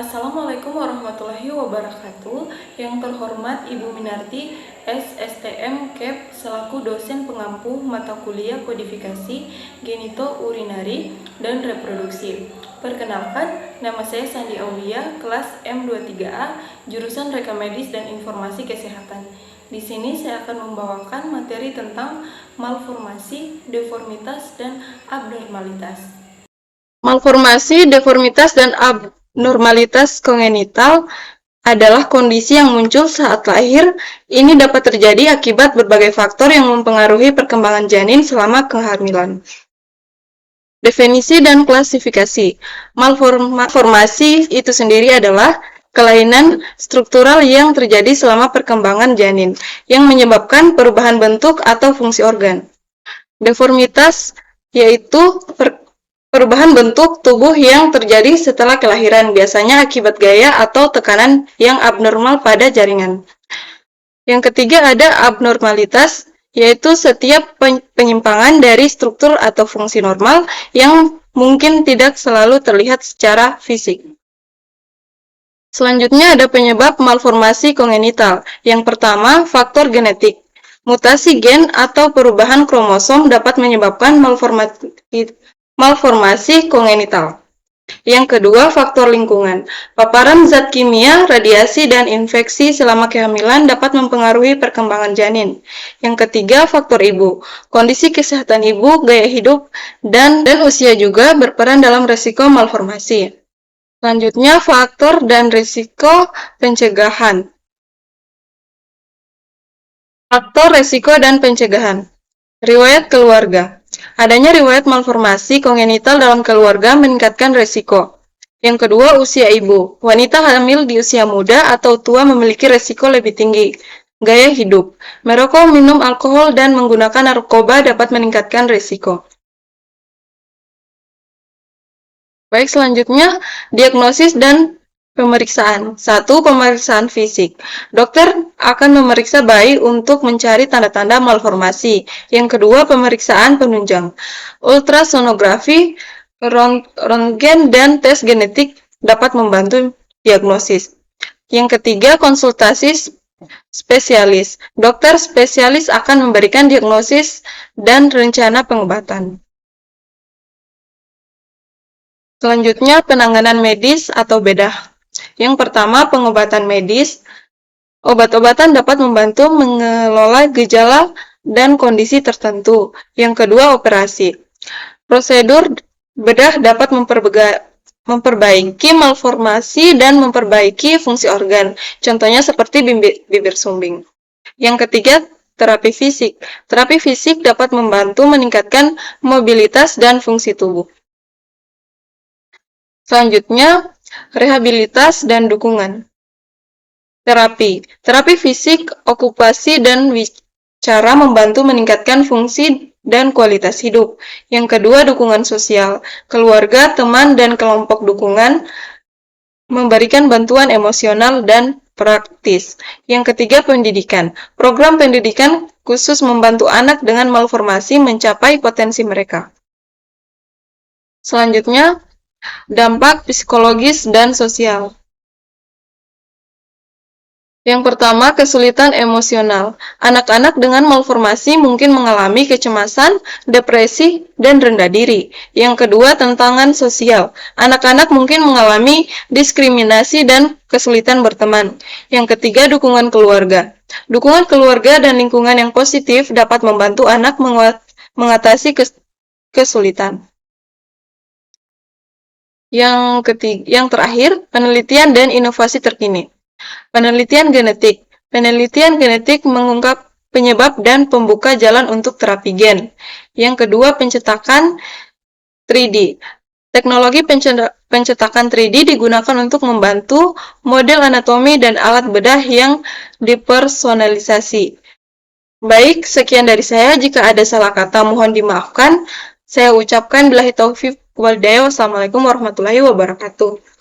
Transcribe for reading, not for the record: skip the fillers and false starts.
Assalamualaikum warahmatullahi wabarakatuh. Yang terhormat Ibu Minarti, SSTM KEP selaku dosen pengampu mata kuliah kodifikasi genito urinari dan reproduksi. Perkenalkan, nama saya Sandi Aulia, kelas M23A, jurusan Reka Medis dan Informasi Kesehatan. Di sini saya akan membawakan materi tentang malformasi, deformitas, dan abnormalitas. Malformasi, deformitas, dan abnormalitas kongenital adalah kondisi yang muncul saat lahir. Ini dapat terjadi akibat berbagai faktor yang mempengaruhi perkembangan janin selama kehamilan. Definisi dan klasifikasi. Malformasi itu sendiri adalah kelainan struktural yang terjadi selama perkembangan janin, yang menyebabkan perubahan bentuk atau fungsi organ. Deformitas yaitu perubahan bentuk tubuh yang terjadi setelah kelahiran, biasanya akibat gaya atau tekanan yang abnormal pada jaringan. Yang ketiga ada abnormalitas, yaitu setiap penyimpangan dari struktur atau fungsi normal yang mungkin tidak selalu terlihat secara fisik. Selanjutnya ada penyebab malformasi kongenital. Yang pertama, faktor genetik. Mutasi gen atau perubahan kromosom dapat menyebabkan malformasi kongenital. Yang kedua, faktor lingkungan. Paparan zat kimia, radiasi, dan infeksi selama kehamilan dapat mempengaruhi perkembangan janin. Yang ketiga, faktor ibu. Kondisi kesehatan ibu, gaya hidup, dan usia juga berperan dalam risiko malformasi. Selanjutnya, faktor dan risiko pencegahan. Faktor risiko dan pencegahan. Riwayat keluarga. Adanya riwayat malformasi kongenital dalam keluarga meningkatkan risiko. Yang kedua, usia ibu. Wanita hamil di usia muda atau tua memiliki risiko lebih tinggi. Gaya hidup. Merokok, minum alkohol, dan menggunakan narkoba dapat meningkatkan risiko. Baik, selanjutnya, diagnosis dan pemeriksaan. 1. Pemeriksaan fisik. Dokter akan memeriksa bayi untuk mencari tanda-tanda malformasi. Yang kedua, pemeriksaan penunjang. Ultrasonografi, röntgen, dan tes genetik dapat membantu diagnosis. Yang ketiga, konsultasi spesialis. Dokter spesialis akan memberikan diagnosis dan rencana pengobatan. Selanjutnya, penanganan medis atau bedah. Yang pertama, pengobatan medis. Obat-obatan dapat membantu mengelola gejala dan kondisi tertentu. Yang kedua, operasi. Prosedur bedah dapat memperbaiki malformasi dan memperbaiki fungsi organ. Contohnya seperti bibir sumbing. Yang ketiga, terapi fisik. Terapi fisik dapat membantu meningkatkan mobilitas dan fungsi tubuh. Selanjutnya, rehabilitas dan dukungan. Terapi fisik, okupasi, dan cara membantu meningkatkan fungsi dan kualitas hidup. Yang kedua, dukungan sosial. Keluarga, teman, dan kelompok dukungan memberikan bantuan emosional dan praktis. Yang ketiga, pendidikan. Program pendidikan khusus membantu anak dengan malformasi mencapai potensi mereka. Selanjutnya, dampak psikologis dan sosial. Yang pertama, kesulitan emosional. Anak-anak dengan malformasi mungkin mengalami kecemasan, depresi, dan rendah diri. Yang kedua, tantangan sosial. Anak-anak mungkin mengalami diskriminasi dan kesulitan berteman. Yang ketiga, dukungan keluarga. Dukungan keluarga dan lingkungan yang positif dapat membantu anak mengatasi kesulitan. Yang terakhir, penelitian dan inovasi terkini. Penelitian genetik. Penelitian genetik mengungkap penyebab dan pembuka jalan untuk terapi gen. Yang kedua, pencetakan 3D. Teknologi pencetakan 3D digunakan untuk membantu model anatomi dan alat bedah yang dipersonalisasi. Baik, sekian dari saya. Jika ada salah kata, mohon dimaafkan. Saya ucapkan billahi taufiq wal hidayah. Wassalamualaikum warahmatullahi wabarakatuh.